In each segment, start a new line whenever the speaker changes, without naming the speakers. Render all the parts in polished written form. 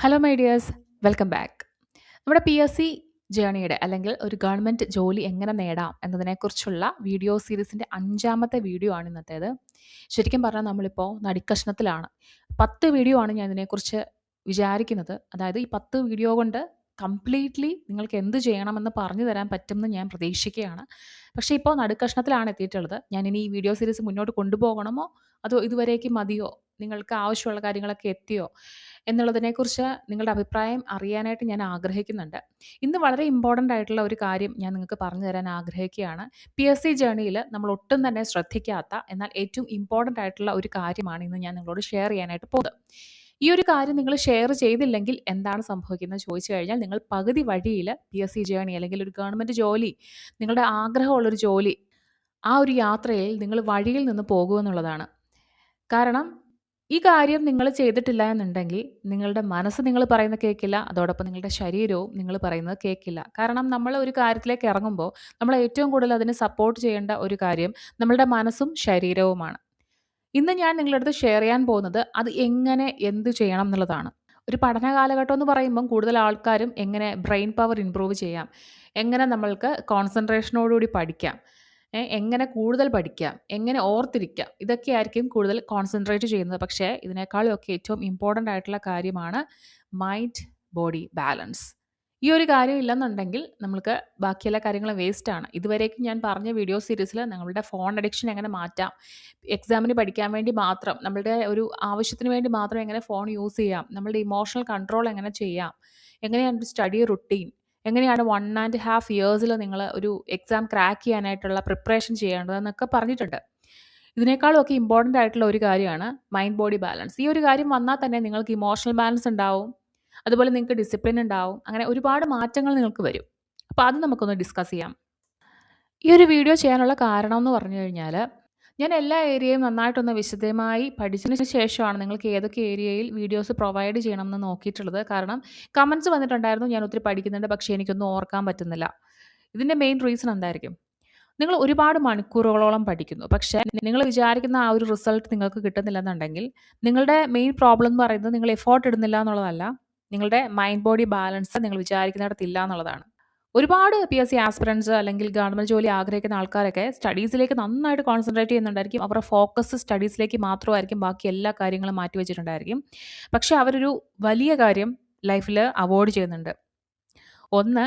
Hello my dears, welcome back. നമ്മുടെ P S C ജേണിയുടെ അല്ലെങ്കിൽ ഒരു ഗവൺമെൻറ് ജോലി എങ്ങനെ നേടാം എന്നതിനെക്കുറിച്ചുള്ള വീഡിയോ സീരീസിൻ്റെ 5-മത്തെ വീഡിയോ ആണ് ഇന്നത്തേത്. ശരിക്കും പറഞ്ഞാൽ നമ്മളിപ്പോൾ നടിക്കഷ്ണത്തിലാണ്. 10 വീഡിയോ ആണ് ഞാൻ ഇതിനെക്കുറിച്ച് വിചാരിക്കുന്നത്. അതായത് ഈ 10 വീഡിയോ കൊണ്ട് കംപ്ലീറ്റ്ലി നിങ്ങൾക്ക് എന്ത് ചെയ്യണമെന്ന് പറഞ്ഞു തരാൻ പറ്റുമെന്ന് ഞാൻ പ്രതീക്ഷിക്കുകയാണ്. പക്ഷേ ഇപ്പോൾ നടുക്കഷ്ണത്തിലാണ് എത്തിയിട്ടുള്ളത്. ഞാനിനി ഈ വീഡിയോ സീരീസ് മുന്നോട്ട് കൊണ്ടുപോകണമോ അതോ ഇതുവരേക്ക് മതിയോ, നിങ്ങൾക്ക് ആവശ്യമുള്ള കാര്യങ്ങളൊക്കെ എത്തിയോ എന്നുള്ളതിനെക്കുറിച്ച് നിങ്ങളുടെ അഭിപ്രായം അറിയാനായിട്ട് ഞാൻ ആഗ്രഹിക്കുന്നുണ്ട്. ഇന്ന് വളരെ ഇമ്പോർട്ടൻ്റ് ആയിട്ടുള്ള ഒരു കാര്യം ഞാൻ നിങ്ങൾക്ക് പറഞ്ഞു തരാൻ ആഗ്രഹിക്കുകയാണ്. പി എസ് സി ജേണിയിൽ നമ്മൾ ഒട്ടും തന്നെ ശ്രദ്ധിക്കാത്ത എന്നാൽ ഏറ്റവും ഇമ്പോർട്ടൻ്റ് ആയിട്ടുള്ള ഒരു കാര്യമാണ് ഇന്ന് ഞാൻ നിങ്ങളോട് ഷെയർ ചെയ്യാനായിട്ട് പോകുന്നത്. ഈ ഒരു കാര്യം നിങ്ങൾ ഷെയർ ചെയ്തില്ലെങ്കിൽ എന്താണ് സംഭവിക്കുന്നത് ചോദിച്ചു കഴിഞ്ഞാൽ, നിങ്ങൾ പകുതി വഴിയിൽ പി എസ് സി ജേണി അല്ലെങ്കിൽ ഒരു ഗവൺമെൻറ് ജോലി, നിങ്ങളുടെ ആഗ്രഹമുള്ളൊരു ജോലി, ആ ഒരു യാത്രയിൽ നിങ്ങൾ വഴിയിൽ നിന്ന് പോകുമെന്നുള്ളതാണ്. കാരണം ഈ കാര്യം നിങ്ങൾ ചെയ്തിട്ടില്ല എന്നുണ്ടെങ്കിൽ നിങ്ങളുടെ മനസ്സ് നിങ്ങൾ പറയുന്നത് കേൾക്കില്ല, അതോടൊപ്പം നിങ്ങളുടെ ശരീരവും നിങ്ങൾ പറയുന്നത് കേൾക്കില്ല. കാരണം നമ്മൾ ഒരു കാര്യത്തിലേക്ക് ഇറങ്ങുമ്പോൾ നമ്മൾ ഏറ്റവും കൂടുതൽ അതിന് സപ്പോർട്ട് ചെയ്യേണ്ട ഒരു കാര്യം നമ്മളുടെ മനസ്സും ശരീരവുമാണ്. ഇന്ന് ഞാൻ നിങ്ങളുടെ അടുത്ത് ഷെയർ ചെയ്യാൻ പോകുന്നത് അത് എങ്ങനെ എന്ത് ചെയ്യണം എന്നുള്ളതാണ്. ഒരു പഠന കാലഘട്ടം എന്ന് പറയുമ്പം കൂടുതൽ ആൾക്കാരും എങ്ങനെ ബ്രെയിൻ പവർ ഇമ്പ്രൂവ് ചെയ്യാം, എങ്ങനെ നമ്മൾക്ക് കോൺസെൻട്രേഷനോടുകൂടി പഠിക്കാം, എങ്ങനെ കൂടുതൽ പഠിക്കാം, എങ്ങനെ ഓർത്തിരിക്കാം, ഇതൊക്കെയായിരിക്കും കൂടുതൽ കോൺസെൻട്രേറ്റ് ചെയ്യുന്നത്. പക്ഷേ ഇതിനേക്കാളും ഒക്കെ ഏറ്റവും ഇമ്പോർട്ടൻ്റ് ആയിട്ടുള്ള കാര്യമാണ് മൈൻഡ് ബോഡി ബാലൻസ്. ഈ ഒരു കാര്യം ഇല്ലെന്നുണ്ടെങ്കിൽ നമ്മൾക്ക് ബാക്കിയെല്ലാ കാര്യങ്ങളും വേസ്റ്റാണ്. ഇതുവരേക്കും ഞാൻ പറഞ്ഞ വീഡിയോ സീരീസിൽ നമ്മളുടെ ഫോൺ അഡിക്ഷൻ എങ്ങനെ മാറ്റാം, എക്സാമിന് പഠിക്കാൻ വേണ്ടി മാത്രം, നമ്മളുടെ ഒരു ആവശ്യത്തിന് വേണ്ടി മാത്രം എങ്ങനെ ഫോൺ യൂസ് ചെയ്യാം, നമ്മളുടെ ഇമോഷണൽ കൺട്രോൾ എങ്ങനെ ചെയ്യാം, എങ്ങനെയാണ് ഒരു സ്റ്റഡി റുട്ടീൻ, എങ്ങനെയാണ് 1.5 ഇയേഴ്സിൽ നിങ്ങൾ ഒരു എക്സാം ക്രാക്ക് ചെയ്യാനായിട്ടുള്ള പ്രിപ്പറേഷൻ ചെയ്യേണ്ടതെന്നൊക്കെ പറഞ്ഞിട്ടുണ്ട്. ഇതിനേക്കാളും ഒക്കെ ഇമ്പോർട്ടൻ്റ് ആയിട്ടുള്ള ഒരു കാര്യമാണ് മൈൻഡ് ബോഡി ബാലൻസ്. ഈ ഒരു കാര്യം വന്നാൽ തന്നെ നിങ്ങൾക്ക് ഇമോഷണൽ ബാലൻസ് ഉണ്ടാവും, അതുപോലെ നിങ്ങൾക്ക് ഡിസിപ്ലിൻ ഉണ്ടാവും, അങ്ങനെ ഒരുപാട് മാറ്റങ്ങൾ നിങ്ങൾക്ക് വരും. അപ്പോൾ അത് നമുക്കൊന്ന് ഡിസ്കസ് ചെയ്യാം. ഈ ഒരു വീഡിയോ ചെയ്യാനുള്ള കാരണം എന്ന് പറഞ്ഞു കഴിഞ്ഞാൽ, ഞാൻ എല്ലാ ഏരിയയും നന്നായിട്ടൊന്ന് വിശദമായി പഠിച്ചതിന് ശേഷമാണ് നിങ്ങൾക്ക് ഏതൊക്കെ ഏരിയയിൽ വീഡിയോസ് പ്രൊവൈഡ് ചെയ്യണമെന്ന് നോക്കിയിട്ടുള്ളത്. കാരണം കമൻറ്റ്സ് വന്നിട്ടുണ്ടായിരുന്നു, ഞാൻ ഒത്തിരി പഠിക്കുന്നുണ്ട് പക്ഷേ എനിക്കൊന്നും ഓർക്കാൻ പറ്റുന്നില്ല. ഇതിൻ്റെ മെയിൻ റീസൺ എന്തായിരിക്കും? നിങ്ങൾ ഒരുപാട് മണിക്കൂറുകളോളം പഠിക്കുന്നു, പക്ഷേ നിങ്ങൾ വിചാരിക്കുന്ന ആ ഒരു റിസൾട്ട് നിങ്ങൾക്ക് കിട്ടുന്നില്ലെന്നുണ്ടെങ്കിൽ നിങ്ങളുടെ മെയിൻ പ്രോബ്ലം എന്ന് പറയുന്നത് നിങ്ങൾ എഫോർട്ട് ഇടുന്നില്ല എന്നുള്ളതല്ല, നിങ്ങളുടെ മൈൻഡ് ബോഡി ബാലൻസ് നിങ്ങൾ വിചാരിക്കുന്നിടത്തില്ല എന്നുള്ളതാണ്. ഒരുപാട് പി എസ് സി ആസ്പിറൻസ് അല്ലെങ്കിൽ ഗവൺമെൻറ് ജോലി ആഗ്രഹിക്കുന്ന ആൾക്കാരൊക്കെ സ്റ്റഡീസിലേക്ക് നന്നായിട്ട് കോൺസെൻട്രേറ്റ് ചെയ്യുന്നുണ്ടായിരിക്കും. അവരുടെ ഫോക്കസ് സ്റ്റഡീസിലേക്ക് മാത്രമായിരിക്കും, ബാക്കി എല്ലാ കാര്യങ്ങളും മാറ്റി വെച്ചിട്ടുണ്ടായിരിക്കും. പക്ഷേ അവരൊരു വലിയ കാര്യം ലൈഫിൽ അവോയ്ഡ് ചെയ്യുന്നുണ്ട്. ഒന്ന്,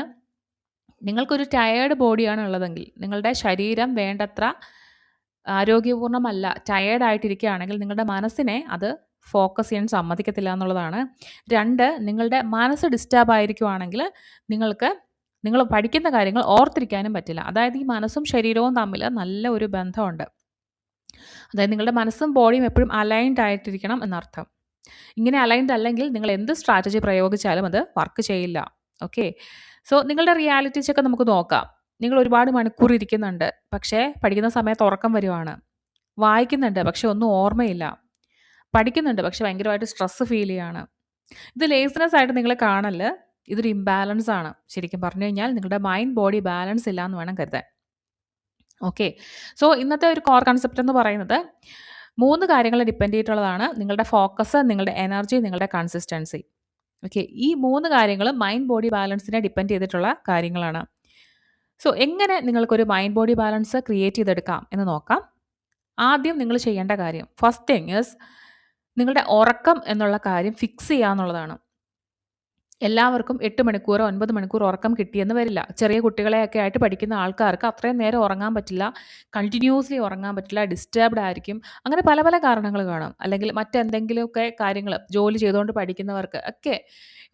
നിങ്ങൾക്കൊരു ടയേർഡ് ബോഡിയാണ് ഉള്ളതെങ്കിൽ, നിങ്ങളുടെ ശരീരം വേണ്ടത്ര ആരോഗ്യപൂർണ്ണമല്ല, ടയേർഡായിട്ടിരിക്കുകയാണെങ്കിൽ നിങ്ങളുടെ മനസ്സിനെ അത് ഫോക്കസ് ചെയ്യാൻ സമ്മതിക്കത്തില്ല എന്നുള്ളതാണ്. 2, നിങ്ങളുടെ മനസ്സ് ഡിസ്റ്റർബ് ആയിരിക്കുവാണെങ്കിൽ നിങ്ങൾ പഠിക്കുന്ന കാര്യങ്ങൾ ഓർത്തിരിക്കാനും പറ്റില്ല. അതായത് ഈ മനസ്സും ശരീരവും തമ്മിൽ നല്ല ഒരു ബന്ധമുണ്ട്. അതായത് നിങ്ങളുടെ മനസ്സും ബോഡിയും എപ്പോഴും അലൈൻഡ് ആയിട്ടിരിക്കണം എന്നർത്ഥം. ഇങ്ങനെ അലൈൻഡ് അല്ലെങ്കിൽ നിങ്ങൾ എന്ത് സ്ട്രാറ്റജി പ്രയോഗിച്ചാലും അത് വർക്ക് ചെയ്യില്ല. ഓക്കെ, സോ നിങ്ങളുടെ റിയാലിറ്റി ചെക്ക് നമുക്ക് നോക്കാം. നിങ്ങൾ ഒരുപാട് മണിക്കൂർ ഇരിക്കുന്നുണ്ട്, പക്ഷേ പഠിക്കുന്ന സമയത്ത് ഉറക്കം വരുവാണ്. വായിക്കുന്നുണ്ട് പക്ഷെ ഒന്നും ഓർമ്മയില്ല. പഠിക്കുന്നുണ്ട് പക്ഷെ ഭയങ്കരമായിട്ട് സ്ട്രെസ് ഫീൽ ചെയ്യാണ്. ഇത് ലേസിനെസ് ആയിട്ട് നിങ്ങൾ കാണല്, ഇതൊരു ഇംബാലൻസ് ആണ്. ശരിക്കും പറഞ്ഞു കഴിഞ്ഞാൽ നിങ്ങളുടെ മൈൻഡ് ബോഡി ബാലൻസ് ഇല്ല എന്ന് വേണം കരുതാൻ. ഓക്കെ, സോ ഇന്നത്തെ ഒരു കോർ കൺസെപ്റ്റ് എന്ന് പറയുന്നത് 3 കാര്യങ്ങൾ ഡിപ്പെൻഡ് ചെയ്തിട്ടുള്ളതാണ്. നിങ്ങളുടെ ഫോക്കസ്, നിങ്ങളുടെ എനർജി, നിങ്ങളുടെ കൺസിസ്റ്റൻസി. ഓക്കെ, ഈ 3 കാര്യങ്ങളും മൈൻഡ് ബോഡി ബാലൻസിനെ ഡിപ്പെൻഡ് ചെയ്തിട്ടുള്ള കാര്യങ്ങളാണ്. സോ എങ്ങനെ നിങ്ങൾക്കൊരു മൈൻഡ് ബോഡി ബാലൻസ് ക്രിയേറ്റ് ചെയ്തെടുക്കാം എന്ന് നോക്കാം. ആദ്യം നിങ്ങൾ ചെയ്യേണ്ട കാര്യം, ഫസ്റ്റ് തിങ് ഈസ് നിങ്ങളുടെ ഉറക്കം എന്നുള്ള കാര്യം ഫിക്സ് ചെയ്യുക എന്നുള്ളതാണ്. എല്ലാവർക്കും 8 മണിക്കൂറോ 9 മണിക്കൂർ ഉറക്കം കിട്ടിയെന്ന് വരില്ല. ചെറിയ കുട്ടികളെയൊക്കെ ആയിട്ട് പഠിക്കുന്ന ആൾക്കാർക്ക് അത്രയും നേരം ഉറങ്ങാൻ പറ്റില്ല, കണ്ടിന്യൂസ്ലി ഉറങ്ങാൻ പറ്റില്ല, ഡിസ്റ്റർബ്ഡ് ആയിരിക്കും. അങ്ങനെ പല പല കാരണങ്ങൾ കാണും. അല്ലെങ്കിൽ മറ്റെന്തെങ്കിലുമൊക്കെ കാര്യങ്ങൾ ജോലി ചെയ്തുകൊണ്ട് പഠിക്കുന്നവർക്ക് ഒക്കെ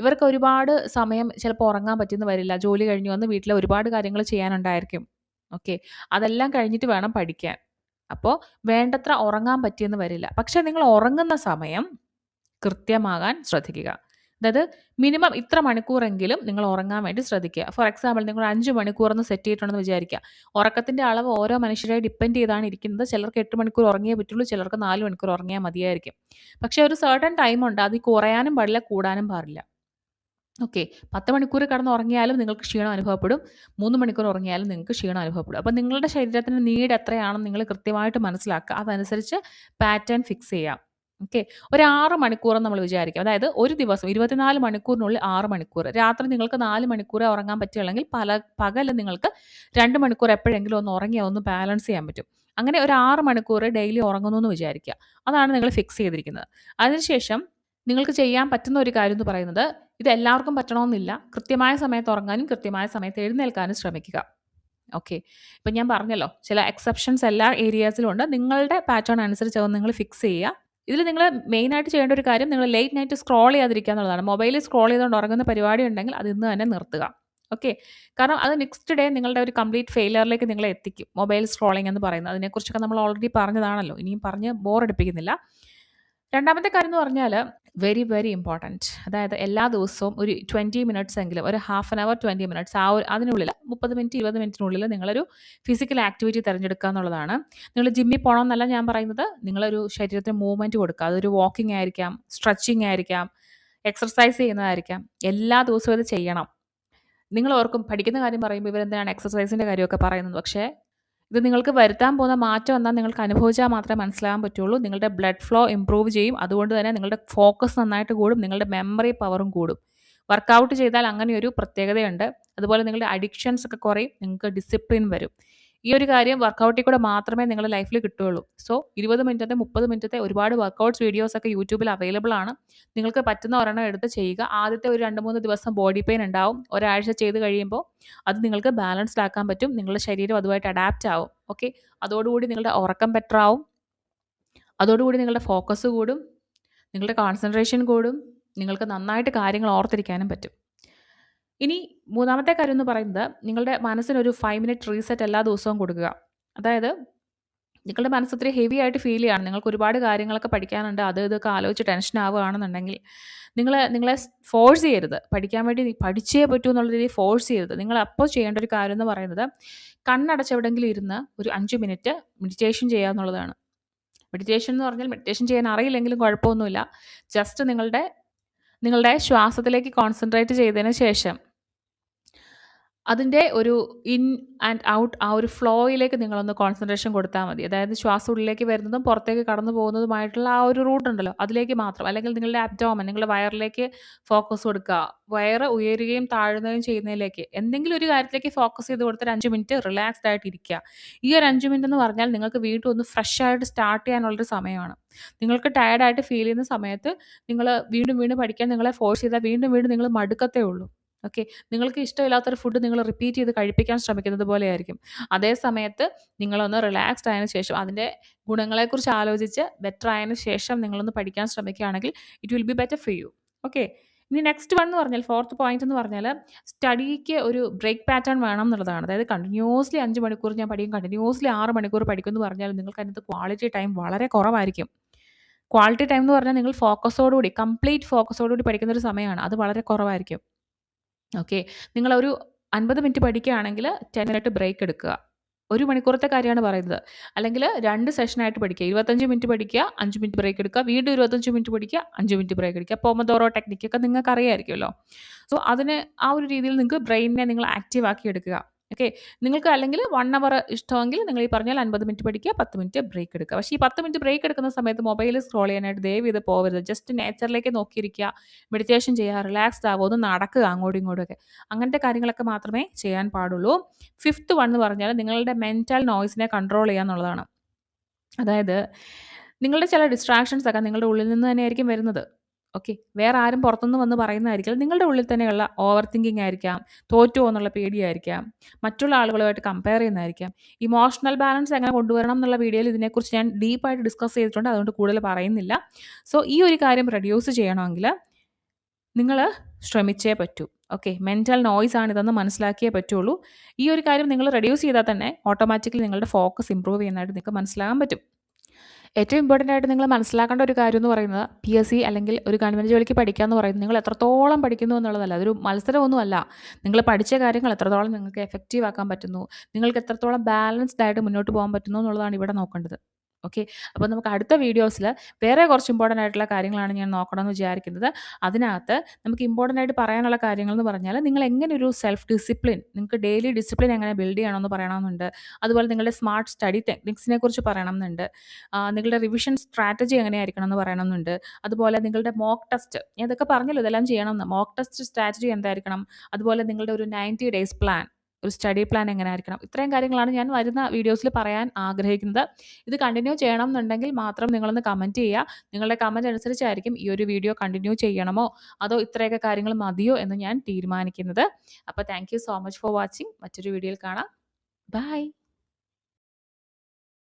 ഇവർക്ക് ഒരുപാട് സമയം ചിലപ്പോൾ ഉറങ്ങാൻ പറ്റിയെന്ന് വരില്ല. ജോലി കഴിഞ്ഞ് വന്ന് വീട്ടിലെ ഒരുപാട് കാര്യങ്ങൾ ചെയ്യാനുണ്ടായിരിക്കും. ഓക്കെ, അതെല്ലാം കഴിഞ്ഞിട്ട് വേണം പഠിക്കാൻ. അപ്പോൾ വേണ്ടത്ര ഉറങ്ങാൻ പറ്റിയെന്ന് വരില്ല. പക്ഷേ നിങ്ങൾ ഉറങ്ങുന്ന സമയം കൃത്യമാകാൻ ശ്രദ്ധിക്കുക. അതായത് മിനിമം ഇത്ര മണിക്കൂറെങ്കിലും നിങ്ങൾ ഉറങ്ങാൻ വേണ്ടി ശ്രദ്ധിക്കുക. ഫോർ എക്സാമ്പിൾ, നിങ്ങൾ 5 മണിക്കൂറൊന്ന് സെറ്റ് ചെയ്തിട്ടുണ്ടെന്ന് വിചാരിക്കുക. ഉറക്കത്തിൻ്റെ അളവ് ഓരോ മനുഷ്യരെ ഡിപ്പെൻഡ് ചെയ്താണ് ഇരിക്കുന്നത്. ചിലർക്ക് 8 മണിക്കൂർ ഉറങ്ങിയേ പറ്റുള്ളൂ, ചിലർക്ക് 4 മണിക്കൂർ ഉറങ്ങിയാൽ മതിയായിരിക്കും. പക്ഷേ ഒരു സർട്ടൺ ടൈം ഉണ്ട്, അത് കുറയാനും പാടില്ല, കൂടാനും പാടില്ല. ഓക്കെ, 10 മണിക്കൂർ കിടന്ന് ഉറങ്ങിയാലും നിങ്ങൾക്ക് ക്ഷീണം അനുഭവപ്പെടും, 3 മണിക്കൂർ ഉറങ്ങിയാലും നിങ്ങൾക്ക് ക്ഷീണം അനുഭവപ്പെടും. അപ്പോൾ നിങ്ങളുടെ ശരീരത്തിന് നീഡ് എത്രയാണെന്ന് നിങ്ങൾ കൃത്യമായിട്ട് മനസ്സിലാക്കുക. അതനുസരിച്ച് പാറ്റേൺ ഫിക്സ് ചെയ്യാം. ഓക്കെ. ഒരു 6 മണിക്കൂറെന്ന് നമ്മൾ വിചാരിക്കാം. അതായത് ഒരു ദിവസം 24 മണിക്കൂറിനുള്ളിൽ 6 മണിക്കൂർ. രാത്രി നിങ്ങൾക്ക് 4 മണിക്കൂറേ ഉറങ്ങാൻ പറ്റുകയുള്ളെങ്കിൽ പകല് നിങ്ങൾക്ക് 2 മണിക്കൂർ എപ്പോഴെങ്കിലും ഒന്ന് ഉറങ്ങിയാൽ ഒന്ന് ബാലൻസ് ചെയ്യാൻ പറ്റും. അങ്ങനെ ഒരു 6 മണിക്കൂർ ഡെയിലി ഉറങ്ങുന്നു എന്ന് വിചാരിക്കുക. അതാണ് നിങ്ങൾ ഫിക്സ് ചെയ്തിരിക്കുന്നത്. അതിനുശേഷം നിങ്ങൾക്ക് ചെയ്യാൻ പറ്റുന്ന ഒരു കാര്യം എന്ന് പറയുന്നത്, ഇത് എല്ലാവർക്കും പറ്റണമെന്നില്ല. കൃത്യമായ സമയത്ത് ഉറങ്ങാനും കൃത്യമായ സമയത്ത് എഴുന്നേൽക്കാനും ശ്രമിക്കുക. ഓക്കെ. ഇപ്പം ഞാൻ പറഞ്ഞല്ലോ, ചില എക്സെപ്ഷൻസ് എല്ലാ ഏരിയാസിലും ഉണ്ട്. നിങ്ങളുടെ പാറ്റേൺ അനുസരിച്ച് അത് നിങ്ങൾ ഫിക്സ് ചെയ്യുക. ഇതിൽ നിങ്ങൾ മെയിനായിട്ട് ചെയ്യേണ്ട ഒരു കാര്യം, നിങ്ങൾ ലേറ്റ് നൈറ്റ് സ്ക്രോൾ ചെയ്യാതിരിക്കുക എന്നുള്ളതാണ്. മൊബൈലിൽ സ്ക്രോൾ ചെയ്തുകൊണ്ട് ഉറങ്ങുന്ന പരിപാടി ഉണ്ടെങ്കിൽ അത് ഇന്ന് തന്നെ നിർത്തുക. ഓക്കെ. കാരണം അത് നെക്സ്റ്റ് ഡേ നിങ്ങളുടെ ഒരു കംപ്ലീറ്റ് ഫെയിലിയറിലേക്ക് നിങ്ങളെ എത്തിക്കും. മൊബൈൽ സ്ക്രോളിംഗ് എന്ന് പറയുന്നത്, അതിനെക്കുറിച്ചൊക്കെ നമ്മൾ ഓൾറെഡി പറഞ്ഞതാണല്ലോ. ഇനിയും പറഞ്ഞ് ബോറടിപ്പിക്കുന്നില്ല. രണ്ടാമത്തെ കാര്യം എന്ന് പറഞ്ഞാൽ വെരി വെരി ഇമ്പോർട്ടൻറ്റ്. അതായത് എല്ലാ ദിവസവും ഒരു 20 മിനിറ്റ്സ് എങ്കിലും, ഒരു ഹാഫ് ആൻ അവർ 20 മിനിറ്റ്സ്, അതിനുള്ളിൽ 30 മിനിറ്റ് 20 മിനിറ്റിനുള്ളിൽ നിങ്ങളൊരു ഫിസിക്കൽ ആക്ടിവിറ്റി തിരഞ്ഞെടുക്കുക എന്നുള്ളതാണ്. നിങ്ങൾ ജിമ്മിൽ പോകണം എന്നല്ല ഞാൻ പറയുന്നത്. നിങ്ങളൊരു ശരീരത്തിന് മൂവ്മെൻറ്റ് കൊടുക്കുക. അതൊരു വാക്കിംഗ് ആയിരിക്കാം, സ്ട്രെച്ചിങ് ആയിരിക്കാം, എക്സർസൈസ് ചെയ്യുന്നതായിരിക്കാം. എല്ലാ ദിവസവും ഇത് ചെയ്യണം. നിങ്ങൾ ഓർക്കും, പഠിക്കുന്ന കാര്യം പറയുമ്പോൾ ഇവരെന്തിനാണ് എക്സർസൈസിൻ്റെ കാര്യമൊക്കെ പറയുന്നത്. പക്ഷേ ഇത് നിങ്ങൾക്ക് വരുത്താൻ പോകുന്ന മാറ്റം എന്നാൽ നിങ്ങൾക്ക് അനുഭവിച്ചാൽ മാത്രമേ മനസ്സിലാകാൻ പറ്റുള്ളൂ. നിങ്ങളുടെ ബ്ലഡ് ഫ്ലോ ഇമ്പ്രൂവ് ചെയ്യും. അതുകൊണ്ട് തന്നെ നിങ്ങളുടെ ഫോക്കസ് നന്നായിട്ട് കൂടും. നിങ്ങളുടെ മെമ്മറി പവറും കൂടും. വർക്കൗട്ട് ചെയ്താൽ അങ്ങനെയൊരു പ്രത്യേകതയുണ്ട്. അതുപോലെ നിങ്ങളുടെ അഡിക്ഷൻസ് ഒക്കെ കുറയും. നിങ്ങൾക്ക് ഡിസിപ്ലിൻ വരും. ഈ ഒരു കാര്യം വർക്കൗട്ടിൽ കൂടെ മാത്രമേ നിങ്ങളുടെ ലൈഫിൽ കിട്ടുകയുള്ളൂ. സോ 20 മിനിറ്റത്തെ 30 മിനിറ്റത്തെ ഒരുപാട് വർക്കൗട്ട്സ് വീഡിയോസ് ഒക്കെ യൂട്യൂബിൽ അവൈലബിൾ ആണ്. നിങ്ങൾക്ക് പറ്റുന്ന ഒരെണ്ണം എടുത്ത് ചെയ്യുക. ആദ്യത്തെ ഒരു 2-3 ദിവസം ബോഡി പെയിൻ ഉണ്ടാവും. ഒരാഴ്ച ചെയ്ത് കഴിയുമ്പോൾ അത് നിങ്ങൾക്ക് ബാലൻസ്ഡ് ആക്കാൻ പറ്റും. നിങ്ങളുടെ ശരീരം അതുമായിട്ട് അഡാപ്റ്റ് ആവും. ഓക്കെ. അതോടുകൂടി നിങ്ങളുടെ ഉറക്കം ബെറ്റർ ആവും. അതോടുകൂടി നിങ്ങളുടെ ഫോക്കസ് കൂടും. നിങ്ങളുടെ കോൺസെൻട്രേഷൻ കൂടും. നിങ്ങൾക്ക് നന്നായിട്ട് കാര്യങ്ങൾ ഓർത്തിരിക്കാനും പറ്റും. ഇനി മൂന്നാമത്തെ കാര്യം എന്ന് പറയുന്നത്, നിങ്ങളുടെ മനസ്സിനൊരു 5 മിനിറ്റ് റീസെറ്റ് എല്ലാ ദിവസവും കൊടുക്കുക. അതായത് നിങ്ങളുടെ മനസ്സ് ഒത്തിരി ഹെവി ആയിട്ട് ഫീൽ ചെയ്യുകയാണ്, നിങ്ങൾക്ക് ഒരുപാട് കാര്യങ്ങളൊക്കെ പഠിക്കാനുണ്ട്, അത് ഇതൊക്കെ ആലോചിച്ച് ടെൻഷൻ ആവുകയാണെന്നുണ്ടെങ്കിൽ നിങ്ങളെ ഫോഴ്സ് ചെയ്യരുത്. പഠിക്കാൻ വേണ്ടി പഠിച്ചേ പറ്റൂ എന്നുള്ള രീതിയിൽ ഫോഴ്സ് ചെയ്യരുത്. നിങ്ങൾ അപ്പോൾ ചെയ്യേണ്ട ഒരു കാര്യം എന്ന് പറയുന്നത്, കണ്ണടച്ചെവിടെയെങ്കിലും ഇരുന്ന് ഒരു 5 മിനിറ്റ് മെഡിറ്റേഷൻ ചെയ്യുക എന്നുള്ളതാണ്. മെഡിറ്റേഷൻ എന്ന് പറഞ്ഞാൽ മെഡിറ്റേഷൻ ചെയ്യാൻ അറിയില്ലെങ്കിലും കുഴപ്പമൊന്നുമില്ല. ജസ്റ്റ് നിങ്ങളുടെ ശ്വാസത്തിലേക്ക് കോൺസെൻട്രേറ്റ് ചെയ്തതിന് ശേഷം അതിൻ്റെ ഒരു ഇൻ ആൻഡ് ഔട്ട്, ആ ഒരു ഫ്ലോയിലേക്ക് നിങ്ങളൊന്ന് കോൺസെൻട്രേഷൻ കൊടുത്താൽ മതി. അതായത് ശ്വാസം ഉള്ളിലേക്ക് വരുന്നതും പുറത്തേക്ക് കടന്നു പോകുന്നതുമായിട്ടുള്ള ആ ഒരു റൂട്ട് ഉണ്ടല്ലോ, അതിലേക്ക് മാത്രം. അല്ലെങ്കിൽ നിങ്ങളുടെ അബ്ഡോമൻ, നിങ്ങളുടെ വയറിലേക്ക് ഫോക്കസ് കൊടുക്കുക. വയറ് ഉയരുകയും താഴുകയും ചെയ്യുന്നതിലേക്ക്, എന്തെങ്കിലും ഒരു കാര്യത്തിലേക്ക് ഫോക്കസ് ചെയ്ത് കൊടുത്തിട്ട് 5 മിനിറ്റ് റിലാക്സ്ഡ് ആയിട്ട് ഇരിക്കുക. ഈ ഒരു 5 മിനിറ്റ് എന്ന് പറഞ്ഞാൽ നിങ്ങൾക്ക് വീണ്ടും ഒന്ന് ഫ്രഷ് ആയിട്ട് സ്റ്റാർട്ട് ചെയ്യാനുള്ളൊരു സമയമാണ്. നിങ്ങൾക്ക് ടയർഡായിട്ട് ഫീൽ ചെയ്യുന്ന സമയത്ത് നിങ്ങൾ വീണ്ടും പഠിക്കാൻ നിങ്ങളെ ഫോഴ്സ് ചെയ്താൽ വീണ്ടും നിങ്ങൾ മടുക്കത്തേ ഉള്ളൂ. ഓക്കെ. നിങ്ങൾക്ക് ഇഷ്ടമില്ലാത്തൊരു ഫുഡ് നിങ്ങൾ റിപ്പീറ്റ് ചെയ്ത് കഴിപ്പിക്കാൻ ശ്രമിക്കുന്നത് പോലെ ആയിരിക്കും. അതേ സമയത്ത് നിങ്ങളൊന്ന് റിലാക്സ്ഡ് ആയതിനു ശേഷം, അതിൻ്റെ ഗുണങ്ങളെക്കുറിച്ച് ആലോചിച്ച് ബെറ്റർ ആയതിനു ശേഷം നിങ്ങളൊന്ന് പഠിക്കാൻ ശ്രമിക്കുകയാണെങ്കിൽ it will be better for you. Okay. ഇനി നെക്സ്റ്റ് വൺ എന്ന് പറഞ്ഞാൽ, ഫോർത്ത് പോയിന്റ് എന്ന് പറഞ്ഞാൽ, സ്റ്റഡിക്ക് ഒരു ബ്രേക്ക് പാറ്റേൺ വേണം എന്നുള്ളതാണ്. അതായത് കണ്ടിന്യൂസ്ലി 5 മണിക്കൂർ ഞാൻ പഠിക്കും, കണ്ടിന്യൂസ്ലി 6 മണിക്കൂർ പഠിക്കും എന്ന് പറഞ്ഞാൽ നിങ്ങൾക്ക് അതിനകത്ത് ക്വാളിറ്റി ടൈം വളരെ കുറവായിരിക്കും. ക്വാളിറ്റി ടൈം എന്ന് പറഞ്ഞാൽ നിങ്ങൾ ഫോക്കസോടുകൂടി, കംപ്ലീറ്റ് ഫോക്കസോടുകൂടി പഠിക്കുന്ന ഒരു സമയമാണ്. അത് വളരെ കുറവായിരിക്കും. ഓക്കെ. നിങ്ങളൊരു 50 മിനിറ്റ് പഠിക്കുകയാണെങ്കിൽ 10 മിനിറ്റ് ബ്രേക്ക് എടുക്കുക. 1 മണിക്കൂറത്തെ കാര്യമാണ് പറയുന്നത്. അല്ലെങ്കിൽ 2 സെഷനായിട്ട് പഠിക്കുക. 25 മിനിറ്റ് പഠിക്കുക, 5 മിനിറ്റ് ബ്രേക്ക് എടുക്കുക, വീണ്ടും 25 മിനിറ്റ് പഠിക്കുക, 5 മിനിറ്റ് ബ്രേക്ക് എടുക്കുക. പോമോഡോറോ ടെക്നിക്കൊക്കെ നിങ്ങൾക്ക് അറിയാമായിരിക്കുമല്ലോ. സോ അതിന് ആ ഒരു രീതിയിൽ നിങ്ങൾക്ക് ബ്രെയിനിനെ നിങ്ങൾ ആക്റ്റീവ് ആക്കി എടുക്കുക. ഓക്കെ. നിങ്ങൾക്ക് അല്ലെങ്കിൽ 1 അവർ ഇഷ്ടമെങ്കിൽ നിങ്ങൾ ഈ പറഞ്ഞാൽ 50 മിനിറ്റ് പഠിക്കുക, 10 മിനിറ്റ് ബ്രേക്ക് എടുക്കുക. പക്ഷേ ഈ 10 മിനിറ്റ് ബ്രേക്ക് എടുക്കുന്ന സമയത്ത് മൊബൈൽ സ്ക്രോൾ ചെയ്യാനായിട്ട് ദയവ് ചെയ്ത് പോകരുത്. ജസ്റ്റ് നേച്ചറിലേക്ക് നോക്കിയിരിക്കുക, മെഡിറ്റേഷൻ ചെയ്യുക, റിലാക്സ്ഡ് ആവുക, ഒന്ന് നടക്കുക അങ്ങോട്ടും ഇങ്ങോട്ടുമൊക്കെ. അങ്ങനത്തെ കാര്യങ്ങളൊക്കെ മാത്രമേ ചെയ്യാൻ പാടുള്ളൂ. 5th വൺ എന്ന് പറഞ്ഞാൽ നിങ്ങളുടെ മെൻറ്റൽ നോയ്സിനെ കൺട്രോൾ ചെയ്യുക എന്നുള്ളതാണ്. അതായത് നിങ്ങളുടെ ചില ഡിസ്ട്രാക്ഷൻസ് ഒക്കെ നിങ്ങളുടെ ഉള്ളിൽ നിന്ന് തന്നെയായിരിക്കും വരുന്നത്. ഓക്കെ. വേറെ ആരും പുറത്തുനിന്ന് വന്ന് പറയുന്നതായിരിക്കില്ല. നിങ്ങളുടെ ഉള്ളിൽ തന്നെയുള്ള ഓവർ തിങ്കിങ് ആയിരിക്കാം, തോറ്റു എന്നുള്ള പേടിയായിരിക്കാം, മറ്റുള്ള ആളുകളുമായിട്ട് കമ്പയർ ചെയ്യുന്നതായിരിക്കാം. ഇമോഷണൽ ബാലൻസ് എങ്ങനെ കൊണ്ടുവരണം എന്നുള്ള വീഡിയോയിൽ ഇതിനെക്കുറിച്ച് ഞാൻ ഡീപ്പായിട്ട് ഡിസ്കസ് ചെയ്തിട്ടുണ്ട്. അതുകൊണ്ട് കൂടുതൽ പറയുന്നില്ല. സോ ഈ ഒരു കാര്യം റെഡ്യൂസ് ചെയ്യണമെങ്കിൽ നിങ്ങൾ ശ്രമിച്ചേ പറ്റൂ. ഓക്കെ. മെൻറ്റൽ നോയ്സ് ആണ് ഇതെന്ന് മനസ്സിലാക്കിയേ പറ്റുള്ളൂ. ഈ ഒരു കാര്യം നിങ്ങൾ റെഡ്യൂസ് ചെയ്താൽ തന്നെ ഓട്ടോമാറ്റിക്കലി നിങ്ങളുടെ ഫോക്കസ് ഇമ്പ്രൂവ് ചെയ്യുന്നതായിട്ട് നിങ്ങൾക്ക് മനസ്സിലാകാൻ പറ്റും. ഏറ്റവും ഇമ്പോർട്ടൻ്റ് ആയിട്ട് നിങ്ങൾ മനസ്സിലാക്കേണ്ട ഒരു കാര്യം എന്ന് പറയുന്നത്, PSC അല്ലെങ്കിൽ ഒരു ഗവൺമെൻറ് ജോലിക്ക് പഠിക്കുക എന്ന് പറയുന്നത് നിങ്ങൾ എത്രത്തോളം പഠിക്കുന്നു എന്നുള്ളതല്ല. അതൊരു മത്സരമൊന്നുമല്ല. നിങ്ങൾ പഠിച്ച കാര്യങ്ങൾ എത്രത്തോളം നിങ്ങൾക്ക് എഫക്റ്റീവ് ആക്കാൻ പറ്റുന്നു, നിങ്ങൾക്ക് എത്രത്തോളം ബാലൻസ്ഡ് ആയിട്ട് മുന്നോട്ട് പോകാൻ പറ്റുന്നു എന്നുള്ളതാണ് ഇവിടെ നോക്കേണ്ടത്. ഓക്കെ. അപ്പോൾ നമുക്ക് അടുത്ത വീഡിയോസിൽ വേറെ കുറച്ച് ഇമ്പോർട്ടൻ്റ് ആയിട്ടുള്ള കാര്യങ്ങളാണ് ഞാൻ നോക്കണമെന്ന് വിചാരിക്കുന്നത്. അതിനകത്ത് നമുക്ക് ഇമ്പോർട്ടൻ്റ് ആയിട്ട് പറയാനുള്ള കാര്യങ്ങൾ എന്ന് പറഞ്ഞാൽ നിങ്ങൾ എങ്ങനെ ഒരു സെൽഫ് ഡിസിപ്ലിൻ, നിങ്ങൾക്ക് ഡെയിലി ഡിസിപ്ലിൻ എങ്ങനെ ബിൽഡ് ചെയ്യണമെന്ന് പറയണമെന്നുണ്ട്. അതുപോലെ നിങ്ങളുടെ സ്മാർട്ട് സ്റ്റഡി ടെക്നിക്സിനെ കുറിച്ച് പറയണമെന്നുണ്ട്. നിങ്ങളുടെ റിവിഷൻ സ്ട്രാറ്റജി എങ്ങനെയായിരിക്കണം എന്ന് പറയണമെന്നുണ്ട്. അതുപോലെ നിങ്ങളുടെ മോക്ക് ടെസ്റ്റ്, ഞാൻ ഇതൊക്കെ പറഞ്ഞല്ലോ ഇതെല്ലാം ചെയ്യണമെന്ന്. മോക്ക് ടെസ്റ്റ് സ്ട്രാറ്റജി എന്തായിരിക്കണം, അതുപോലെ നിങ്ങളുടെ ഒരു 90 ഡേയ്സ് പ്ലാൻ, ഒരു സ്റ്റഡി പ്ലാൻ എങ്ങനെ ആയിരിക്കണം, ഇത്രയും കാര്യങ്ങളാണ് ഞാൻ വരുന്ന വീഡിയോസിൽ പറയാൻ ആഗ്രഹിക്കുന്നത്. ഇത് കണ്ടിന്യൂ ചെയ്യണം എന്നുണ്ടെങ്കിൽ മാത്രം നിങ്ങളൊന്ന് കമൻറ്റ് ചെയ്യുക. നിങ്ങളുടെ കമൻറ്റ് അനുസരിച്ചായിരിക്കും ഈ ഒരു വീഡിയോ കണ്ടിന്യൂ ചെയ്യണമോ അതോ ഇത്രയൊക്കെ കാര്യങ്ങൾ മതിയോ എന്ന് ഞാൻ തീരുമാനിക്കുന്നത്. അപ്പോൾ thank you so much for watching. മറ്റൊരു വീഡിയോയിൽ കാണാം. ബൈ.